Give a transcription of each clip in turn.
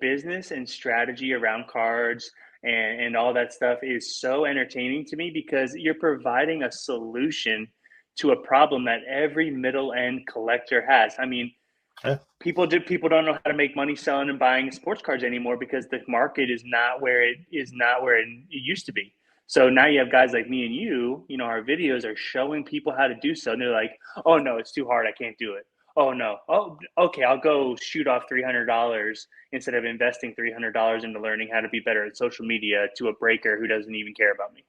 business and strategy around cards and all that stuff is so entertaining to me because you're providing a solution to a problem that every middle end collector has. I mean, Yeah. people don't know how to make money selling and buying sports cards anymore because the market is not where it used to be. So now you have guys like me and you know, our videos are showing people how to do so. And they're like, oh no, it's too hard. I can't do it. Oh no. Oh, okay. I'll go shoot off $300 instead of investing $300 into learning how to be better at social media to a breaker who doesn't even care about me.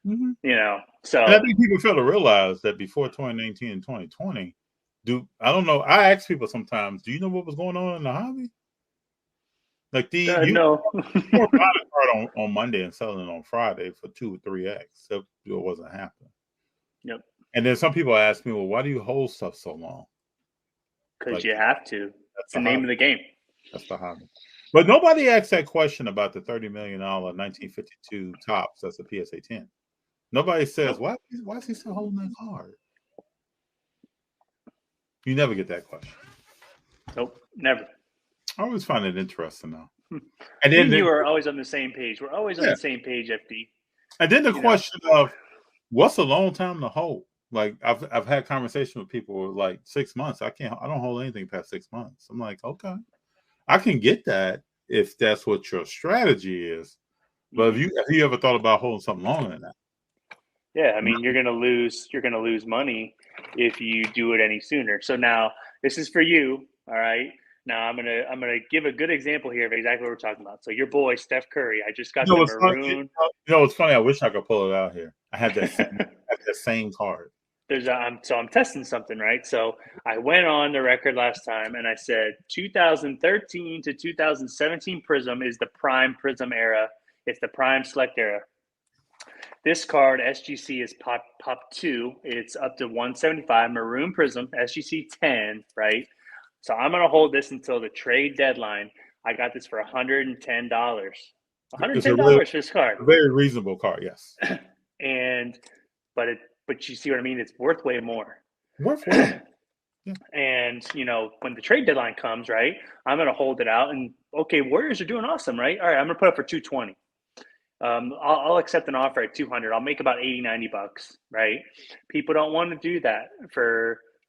Mm-hmm. You know, And I so think people fail to realize that before 2019 and 2020, I don't know. I ask people sometimes, do you know what was going on in the hobby? Like you no. were buying a card on Monday and selling it on Friday for 2 or 3x. That it wasn't happening. Yep. And then some people ask me, well, why do you hold stuff so long? Because Like you have to. that's It's the the name hobby. of the game. That's the hobby. But nobody asked that question about the $30 million 1952 tops. That's a PSA 10. Nobody says, Nope. why is he still holding that card? You never get that question. Nope. Never. I always find it interesting though. And Me then, and you are always on the same page. We're always on yeah. the same page, FD. And then the You know. question of what's a long time to hold? Like I've had conversation with people like 6 months. I don't hold anything past 6 months. I'm like, okay. I can get that if that's what your strategy is. But Mm-hmm. have you ever thought about holding something longer than that? Yeah, I mean, you're gonna lose money if you do it any sooner. So now this is for you. All right. Now I'm gonna give a good example here of exactly what we're talking about. So your boy Steph Curry, I just got You the know, it's funny. maroon. It's funny. I wish I could pull it out here. I had that same card. I'm testing something, right? So I went on the record last time and I said 2013 to 2017 Prism is the prime Prism era. It's the prime select era. This card, SGC, is pop 2. It's up to 175. Maroon Prism, SGC 10, right? So I'm going to hold this until the trade deadline. I got this for $110. It's a $110 for this card. very reasonable card. Yes, And, but you see what I mean? It's worth way more. worthwhile. Yeah. And, you know, when the trade deadline comes, right, I'm going to hold it out. And, okay, Warriors are doing awesome, right? All right, I'm going to put up for 220. I'll accept an offer at 200. I'll make about 80, 90 bucks, right? People don't want to do that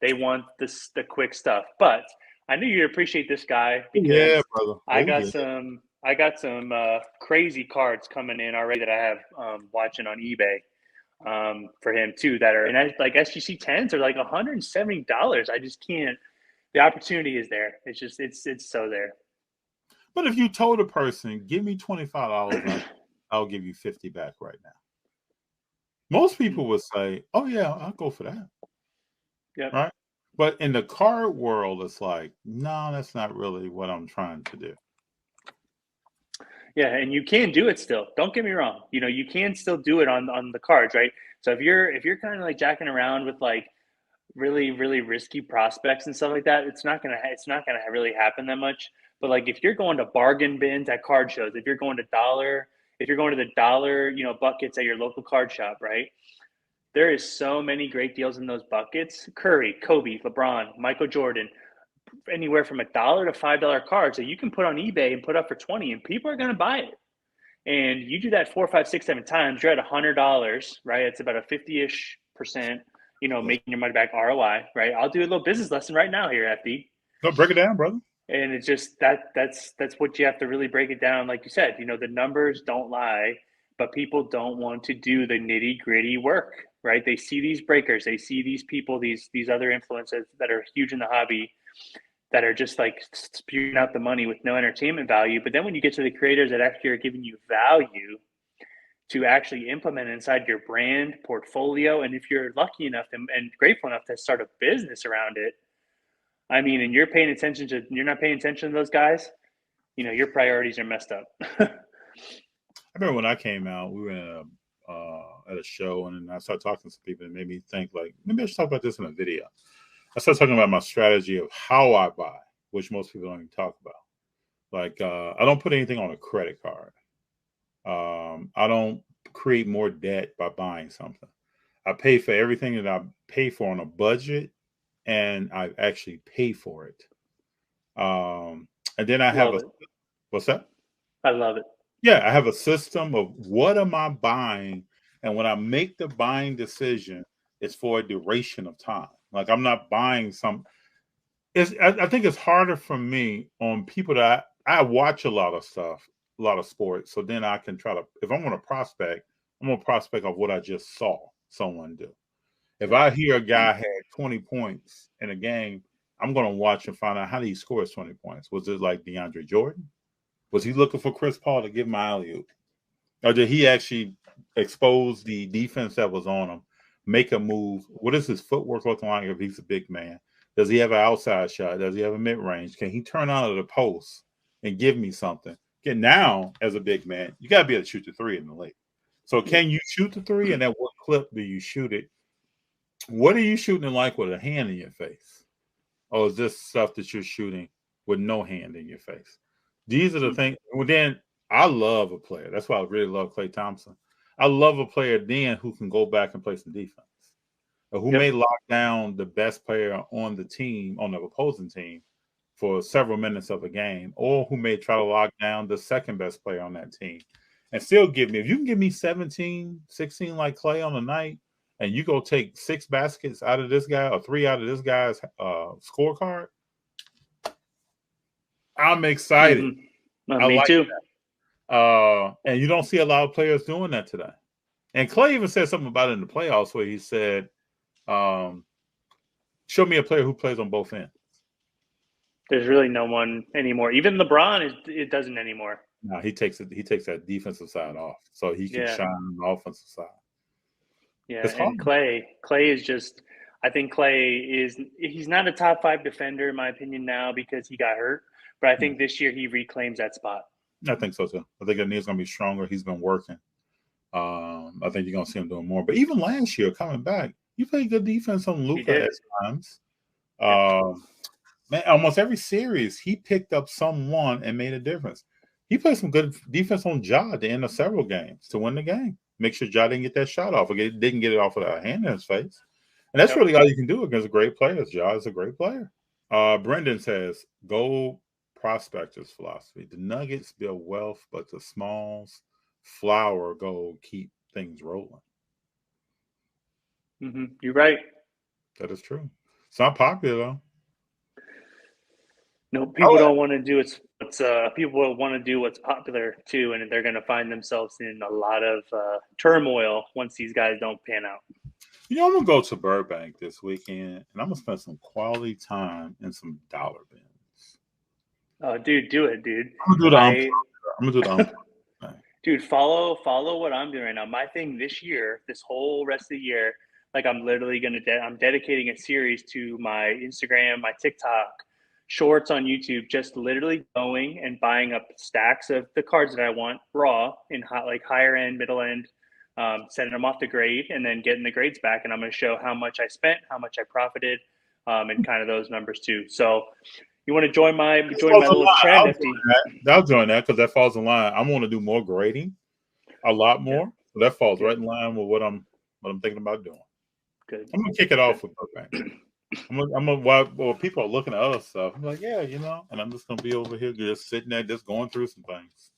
they want the quick stuff. But I knew you'd appreciate this guy Yeah, because brother. I got some crazy cards coming in already that I have watching on eBay for him too that are and like SGC 10s are like $170. I just can't. The opportunity is there. It's just it's so there. But if you told a person, give me $25, I'll give you 50 back right now. Most people would say, oh yeah, I'll go for that. Yep. Right. But in the card world, it's like, no, that's not really what I'm trying to do. Yeah, and you can do it still. Don't get me wrong. You know, you can still do it on the cards, right? So if you're kind of like jacking around with like really risky prospects and stuff like that, it's not gonna really happen that much. But like if you're going to bargain bins at card shows, if you're going to the dollar, you know, buckets at your local card shop, right? There is so many great deals in those buckets. Curry, Kobe, LeBron, Michael Jordan, anywhere from $1 to $5 cards that you can put on eBay and put up for 20, and people are going to buy it. And you do that 4, 5, 6, 7 times, you're at $100, right? It's about a 50-ish%, you know, making your money back ROI, right? I'll do a little business lesson right now here, FD. No, break it down, brother. And it's just that's what you have to really break it down. Like you said, you know, the numbers don't lie, but people don't want to do the nitty gritty work, right? They see these breakers, they see these people, these other influencers that are huge in the hobby, that are just like spewing out the money with no entertainment value. But then when you get to the creators that actually are giving you value to actually implement inside your brand portfolio, and if you're lucky enough and grateful enough to start a business around it, I mean, and you're not paying attention to those guys, you know, your priorities are messed up. I remember when I came out, we were at a show, and then I started talking to some people, and it made me think, like, maybe I should talk about this in a video. I started talking about my strategy of how I buy, which most people don't even talk about. Like, I don't put anything on a credit card. I don't create more debt by buying something. I pay for everything that I pay for on a budget, and I actually pay for it. And then I have Love it. What's that? I love it. Yeah, I have a system of what am I buying, and when I make the buying decision, it's for a duration of time. Like I'm not buying some. I think it's harder for me on people that I watch a lot of stuff, a lot of sports. So then I can try to, if I'm going to prospect, I'm going to prospect of what I just saw someone do. If Yeah. I hear a guy had 20 points in a game, I'm going to watch and find out how did he score his 20 points. Was it like DeAndre Jordan? Was he looking for Chris Paul to give him an alley oop? Or did he actually expose the defense that was on him, make a move? What is his footwork looking like if he's a big man? Does he have an outside shot? Does he have a mid range? Can he turn out of the post and give me something? Again, now as a big man, you got to be able to shoot the three in the league. So can you shoot the three? And at what clip do you shoot it? What are you shooting like with a hand in your face? Or is this stuff that you're shooting with no hand in your face? These are the things. Well, then I love a player. That's why I really love Klay Thompson. I love a player then who can go back and play some defense, or who Yep. may lock down the best player on the team, on the opposing team, for several minutes of a game, or who may try to lock down the second best player on that team and still give me, if you can give me 17, 16 like Klay on the night, and you go take 6 baskets out of this guy or 3 out of this guy's scorecard, I'm excited. I Me like too. that. And you don't see a lot of players doing that today. And Klay even said something about it in the playoffs where he said, show me a player who plays on both ends. There's really no one anymore. Even LeBron it doesn't anymore. No, he takes that defensive side off so he can Yeah. shine on the offensive side. Yeah. It's hard. And Klay is just, I think he's not a top 5 defender in my opinion now because he got hurt. But I think this year he reclaims that spot. I think so too. I think Neil's going to be stronger. He's been working. I think you're going to see him doing more. But even last year, coming back, you played good defense on Luka at times. Man, almost every series, he picked up someone and made a difference. He played some good defense on Ja at the end of several games to win the game. Make sure Ja didn't get that shot off. Didn't get it off with a hand in his face. And that's really all you can do against great players. Ja is a great player. Brendan says, gold prospectors philosophy. The Nuggets build wealth, but the Smalls flower gold keep things rolling. You're right. That is true. It's not popular though. No, people don't want to do what's people want to do what's popular too, and they're going to find themselves in a lot of turmoil once these guys don't pan out. You know, I'm gonna go to Burbank this weekend, and I'm gonna spend some quality time in some dollar bins. Oh, dude, do it, dude. I'm gonna do the Dude, follow what I'm doing right now. My thing this year, this whole rest of the year, like I'm literally I'm dedicating a series to my Instagram, my TikTok, shorts on YouTube, just literally going and buying up stacks of the cards that I want raw in like higher end, middle end, sending them off to grade, and then getting the grades back. And I'm going to show how much I spent, how much I profited, and kind of those numbers too. So you want to join my little trend? I'll join that because that falls in line. I want to do more grading, a lot more. Yeah. So that falls right in line with what I'm thinking about doing. Good. I'm gonna kick it off with Burbank. While people are looking at other stuff, I'm like, yeah, you know, and I'm just gonna be over here just sitting there, just going through some things.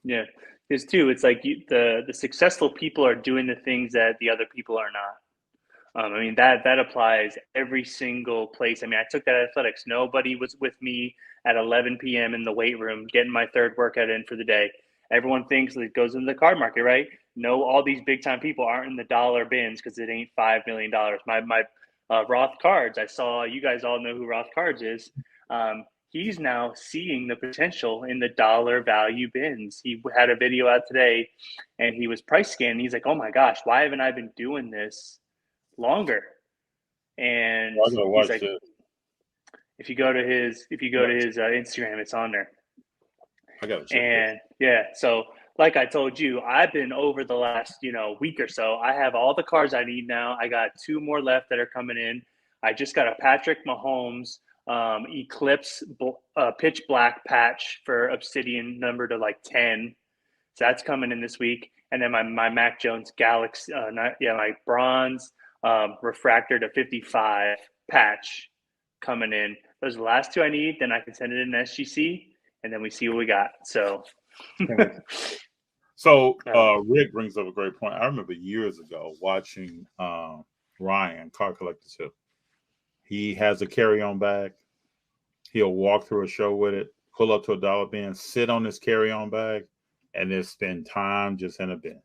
Yeah, because too, it's like the successful people are doing the things that the other people are not. I mean, that applies every single place. I mean, I took that athletics. Nobody was with me at 11 p.m. in the weight room getting my third workout in for the day. Everyone thinks it goes into the card market, right? No, all these big time people aren't in the dollar bins because it ain't $5 million. My Roth Cards, I saw, you guys all know who Roth Cards is. He's now seeing the potential in the dollar value bins. He had a video out today and he was price scanning. He's like, oh my gosh, why haven't I been doing this longer? And he's like, if you go to his Instagram, it's on there. I got it. And yeah, so like I told you, I've been over the last week or so. I have all the cards I need now. I got 2 more left that are coming in. I just got a Patrick Mahomes Eclipse pitch black patch for Obsidian number to like 10. So that's coming in this week. And then my Mac Jones Galaxy, my bronze refractor to 55 patch coming in. Those are the last 2 I need. Then I can send it in SGC. and then we see what we got. So, So Rick brings up a great point. I remember years ago watching Ryan, Car Collector Tip. He has a carry-on bag. He'll walk through a show with it, pull up to a dollar bin, sit on his carry-on bag, and then spend time just in a bin.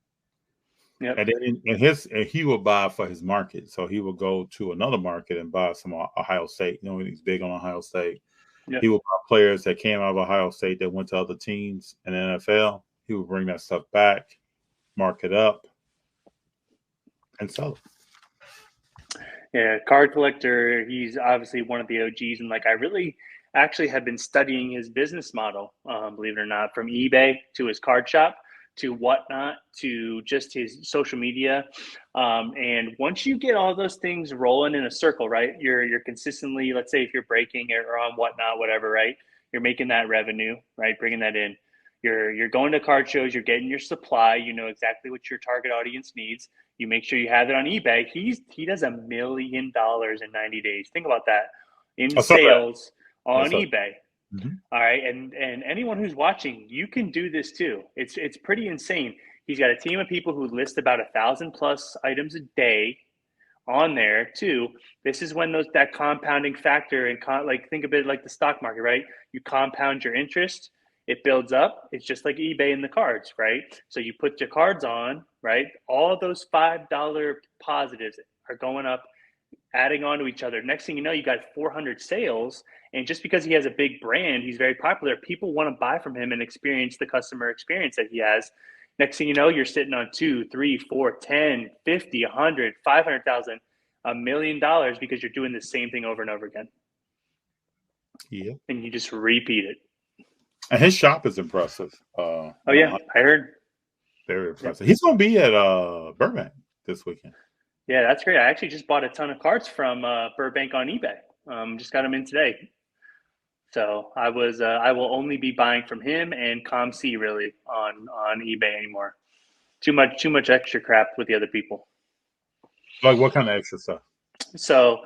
yep. And then he will buy for his market. So he will go to another market and buy some Ohio State. You know, he's big on Ohio State. Yep. He will buy players that came out of Ohio State that went to other teams in the NFL. He will bring that stuff back, mark it up, and sell it. Yeah, Card Collector, he's obviously one of the OGs. And like, I really actually have been studying his business model, believe it or not, from eBay to his card shop to Whatnot to just his social media. And once you get all those things rolling in a circle, right, you're consistently, let's say if you're breaking or on Whatnot, whatever, right, you're making that revenue, right, bringing that in. You're going to card shows, you're getting your supply, you know exactly what your target audience needs. You make sure you have it on eBay. He does $1 million in 90 days. Think about that in sales on eBay. Mm-hmm. All right, and anyone who's watching, you can do this too. It's pretty insane. He's got a team of people who list about 1,000+ items a day on there too. This is when that compounding factor and like think of it like the stock market, right? You compound your interest. It builds up. It's just like eBay and the cards, right? So you put your cards on, right? All those $5 positives are going up, adding on to each other. Next thing you know, you got 400 sales. And just because he has a big brand, he's very popular. People want to buy from him and experience the customer experience that he has. Next thing you know, you're sitting on 2, 3, 4, 10, 50, 100, 500,000, $1 million because you're doing the same thing over and over again. Yeah. And you just repeat it. And his shop is impressive. Oh, yeah. I heard. Very impressive. Yep. He's going to be at Burbank this weekend. Yeah, that's great. I actually just bought a ton of cards from Burbank on eBay. Just got them in today. So I will only be buying from him and ComC really on eBay anymore. Too much extra crap with the other people. Like what kind of extra stuff? So,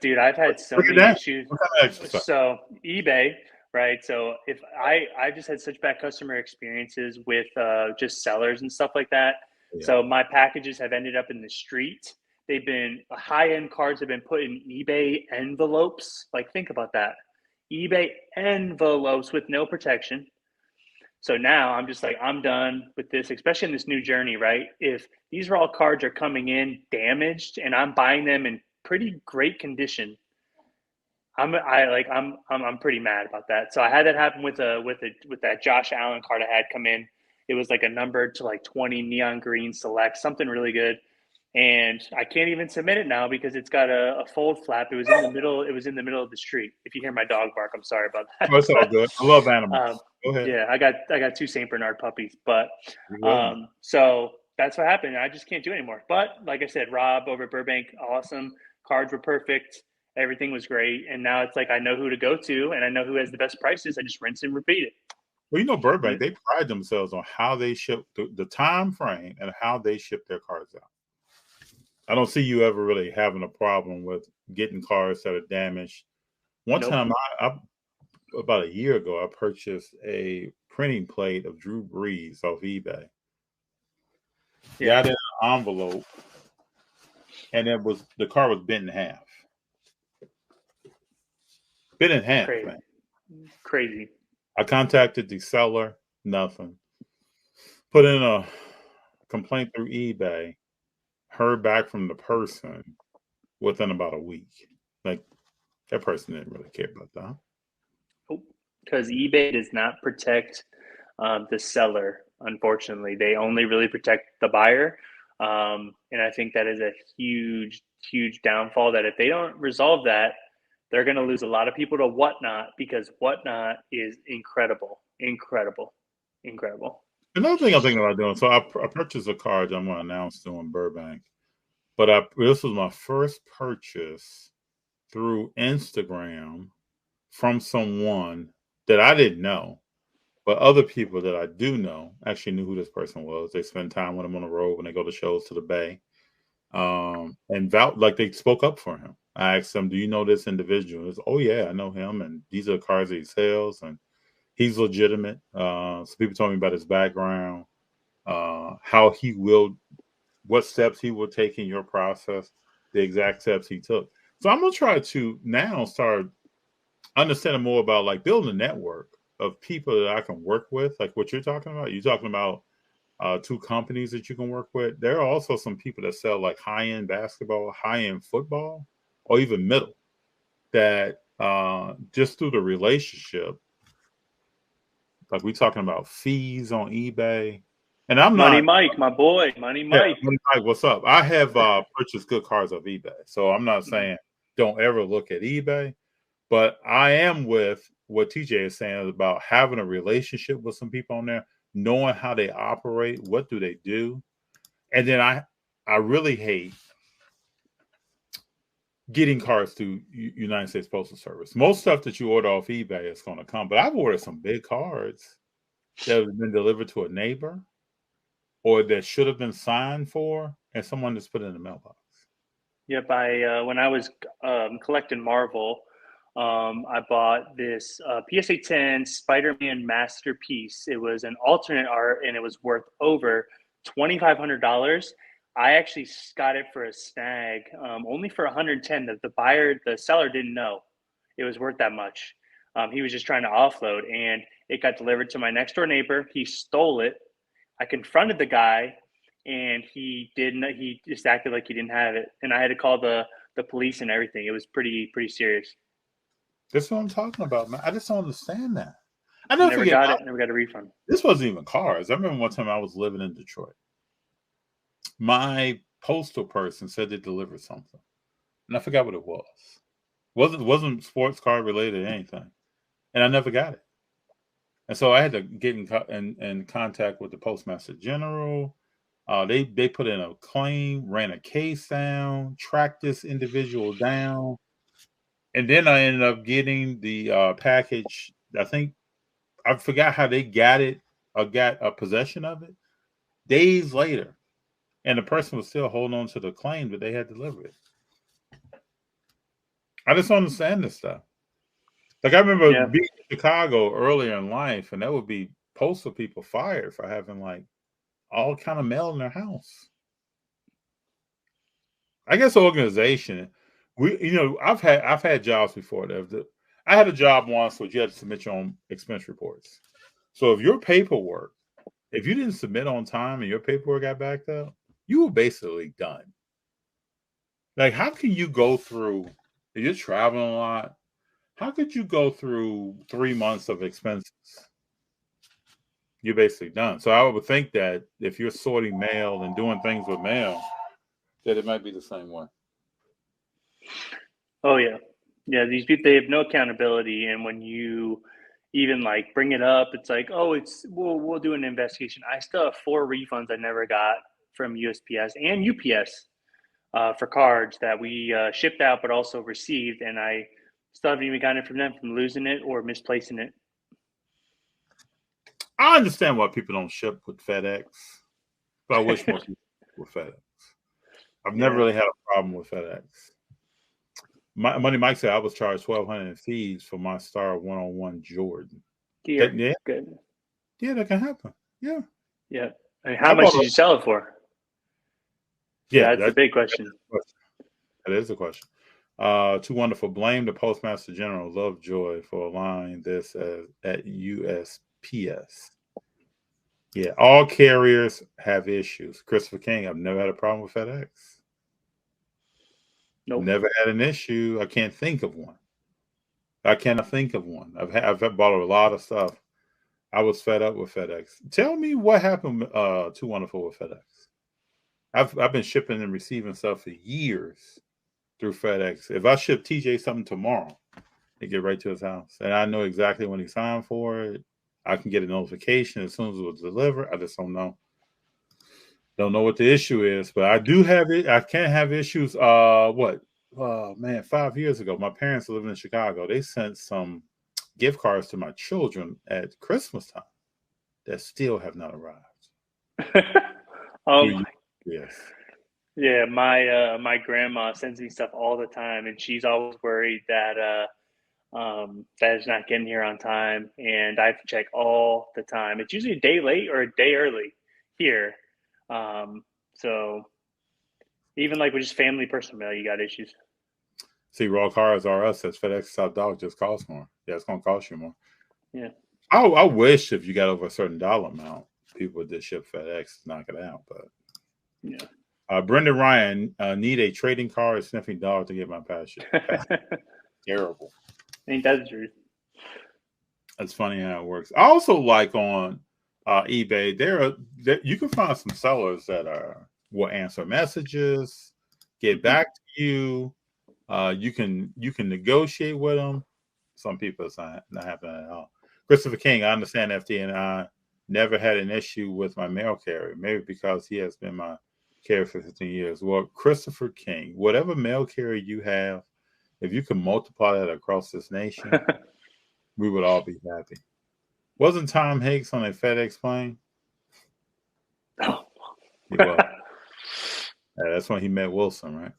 dude, I've had so many issues. What kind of extra stuff? So eBay, right? So if I just had such bad customer experiences with just sellers and stuff like that. Yeah. So my packages have ended up in the street. They've been high-end cards have been put in eBay envelopes. Like think about that. eBay envelopes with no protection. So now I'm just like, I'm done with this, especially in this new journey, right? If these raw cards are coming in damaged and I'm buying them in pretty great condition, I'm pretty mad about that. So I had that happen with that Josh Allen card I had come in. It was like a numbered to like 20 neon green select, something really good. And I can't even submit it now because it's got a fold flap. It was in the middle. It was in the middle of the street. If you hear my dog bark, I'm sorry about that. Oh, it's all good. I love animals. Go ahead. Yeah, I got 2 Saint Bernard puppies, but so that's what happened. I just can't do it anymore. But like I said, Rob over at Burbank, awesome. Cards were perfect. Everything was great. And now it's like I know who to go to, and I know who has the best prices. I just rinse and repeat it. Well, you know, Burbank, they pride themselves on how they ship the time frame and how they ship their cards out. I don't see you ever really having a problem with getting cards that are damaged. One time, about a year ago, I purchased a printing plate of Drew Brees off eBay. Yeah, got it in an envelope, and the card was bent in half. Bent in half, crazy. Man. Crazy. I contacted the seller, nothing. Put in a complaint through eBay. Heard back from the person within about a week. Like that person didn't really care about that. Because eBay does not protect the seller, unfortunately. They only really protect the buyer. And I think that is a huge, huge downfall that if they don't resolve that, they're going to lose a lot of people to Whatnot because Whatnot is incredible. Another thing I'm thinking about doing, so I purchased a card I'm going to announce doing Burbank, but this was my first purchase through Instagram from someone that I didn't know, but other people that I do know actually knew who this person was. They spend time with him on the road when they go to shows to the Bay, and like they spoke up for him. I asked them, "Do you know this individual?" He was, "Oh yeah, I know him, and these are the cards that he sells." And He's legitimate. So people told me about his background, how he will, what steps he will take in your process, the exact steps he took. So I'm gonna try to now start understanding more about like building a network of people that I can work with, like what you're talking about. You're talking about two companies that you can work with. There are also some people that sell like high end basketball, high end football, or even middle that just through the relationship, like we talking about fees on eBay. And I'm Money not, Mike, my boy, Money yeah, Mike. Mike, what's up? I have purchased good cars off eBay. So I'm not saying don't ever look at eBay, but I am with what TJ is saying about having a relationship with some people on there, knowing how they operate, what do they do. And then I really hate getting cars through United States Postal Service. Most stuff that you order off eBay is going to come, but I've ordered some big cards that have been delivered to a neighbor or that should have been signed for, and someone just put it in the mailbox. Yep, I when I was collecting Marvel, I bought this PSA 10 Spider-Man Masterpiece. It was an alternate art, and it was worth over $2,500. I actually got it for a snag, only for 110. The seller didn't know it was worth that much. He was just trying to offload, and it got delivered to my next door neighbor. He stole it. I confronted the guy, and he didn't. He just acted like he didn't have it, and I had to call the police and everything. It was pretty serious. This is what I'm talking about, man. I just don't understand that. I never Never forget. got it. Never got a refund. This wasn't even cars. I remember one time I was living in Detroit. My postal person said they delivered something, and I forgot what it was. Wasn't sports car related or anything, and I never got it. And so I had to get in contact with the postmaster general. They put in a claim, ran a case down, tracked this individual down, and then I ended up getting the package. I think I forgot how they got it or got a possession of it days later, and the person was still holding on to the claim that they had delivered. I just don't understand this stuff. Like I remember Yeah. being in Chicago earlier in life, and that would be postal people fired for having like all kind of mail in their house. I guess organization. I've had jobs before. I had a job once where you had to submit your own expense reports. So if you didn't submit on time and your paperwork got backed up, you were basically done. Like, how can you go through? If you're traveling a lot, how could you go through 3 months of expenses? You're basically done. So I would think that if you're sorting mail and doing things with mail, that it might be the same way. Oh yeah. Yeah. These people, they have no accountability, and when you even like bring it up, it's like, oh, we'll do an investigation. I still have 4 refunds I never got from USPS and UPS for cards that we shipped out but also received, and I still haven't even gotten it from them from losing it or misplacing it. I understand why people don't ship with FedEx, but I wish more people with FedEx. I've never really had a problem with FedEx. Money Mike said I was charged $1,200 in fees for my Star 101 Jordan. Here, Yeah, good. Yeah, that can happen. Yeah. Yeah. I mean, how much did you sell it for? Yeah, that's the big question. That is the question. Too wonderful. Blame the Postmaster General Lovejoy for allowing this at USPS. Yeah, all carriers have issues. Christopher King, I've never had a problem with FedEx. Nope. Never had an issue. I can't think of one. I cannot think of one. I've bought a lot of stuff. I was fed up with FedEx. Tell me what happened too wonderful with FedEx. I've been shipping and receiving stuff for years through FedEx. If I ship TJ something tomorrow, it get right to his house, and I know exactly when he signed for it. I can get a notification as soon as it was delivered. I just don't know. Don't know what the issue is, but I do have it. I can have issues. 5 years ago, my parents living in Chicago. They sent some gift cards to my children at Christmas time that still have not arrived. Yes. Yeah, my grandma sends me stuff all the time, and she's always worried that that is not getting here on time, and I have to check all the time. It's usually a day late or a day early here. So even like with just family personal mail, you got issues. See, raw cars are us. As FedEx South Dollar just costs more. Yeah, it's gonna cost you more. Yeah. I wish if you got over a certain dollar amount, people would just ship FedEx to knock it out. But Yeah. Brendan Ryan, need a trading car or sniffing dog to get my passion. Terrible. Ain't that the truth? That's funny how it works. I also like on eBay, you can find some sellers that will answer messages, get back to you. You can negotiate with them. Some people it's not happening at all. Christopher King, I understand FD, and I never had an issue with my mail carrier. Maybe because he has been my carrier for 15 years. Well, Christopher King, whatever mail carrier you have, if you can multiply that across this nation, we would all be happy. Wasn't Tom Hanks on a FedEx plane? Oh. He was. Yeah, that's when he met Wilson, right?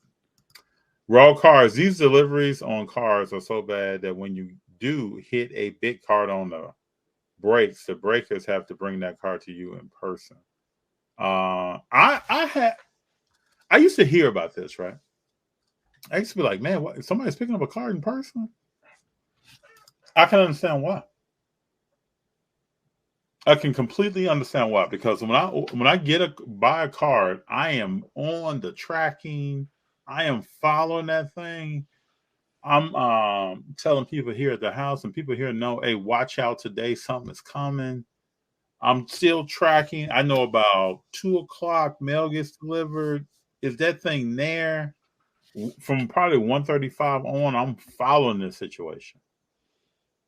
Raw cars. These deliveries on cars are so bad that when you do hit a big card on the brakes, the breakers have to bring that car to you in person. I used to hear about this, right? I used to be like, man, what, somebody's picking up a car in person? I can understand why. I can completely understand why, because when I buy a card, I am on the tracking. I am following that thing. I'm telling people here at the house, and people here know, hey, watch out today, something is coming. I'm still tracking. I know about 2:00 mail gets delivered. Is that thing there? From probably 1:35 on, I'm following this situation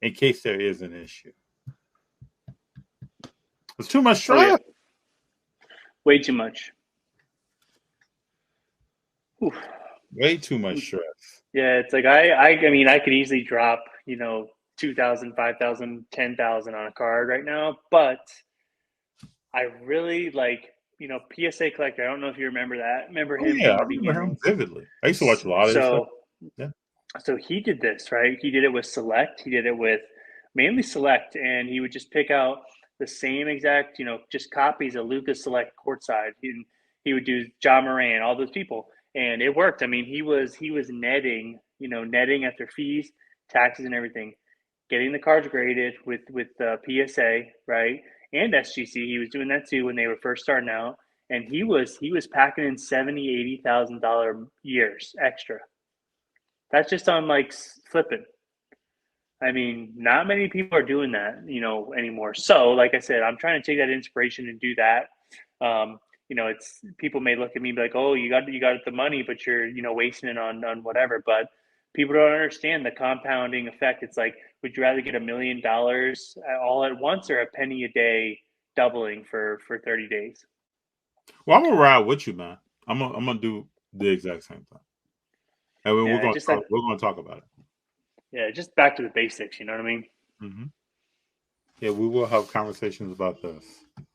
in case there is an issue. It's too much stress. Oh, yeah. Way too much. Oof. Way too much stress. Yeah, it's like I mean, I could easily drop, 2,000, 5,000, 10,000 on a card right now, but I really like, PSA Collector. I don't know if you remember that. Remember Oh him yeah, from I the remember him beginning? vividly. I used to watch a lot of his stuff. So, Yeah. so he did this, right? He did it with Select. He did it with mainly Select, and he would just pick out the same exact, just copies of Lucas Select courtside. He would do John Moran, all those people, and it worked. I mean, he was netting, netting at their fees, taxes, and everything, getting the cards graded with PSA, right, and SGC. He was doing that too when they were first starting out, and he was packing in $70,000-$80,000 years extra. That's just on like flipping. I mean, not many people are doing that, anymore. So, like I said, I'm trying to take that inspiration and do that. It's people may look at me and be like, "Oh, you got the money, but you're wasting it on whatever." But people don't understand the compounding effect. It's like, would you rather get $1 million all at once or a penny a day doubling for 30 days? Well, I'm gonna ride with you, man. I'm gonna do the exact same thing, and we're Yeah, gonna just talk. like We're gonna talk about it. yeah, just back to the basics. You know what I mean? Mm-hmm. Yeah, we will have conversations about this.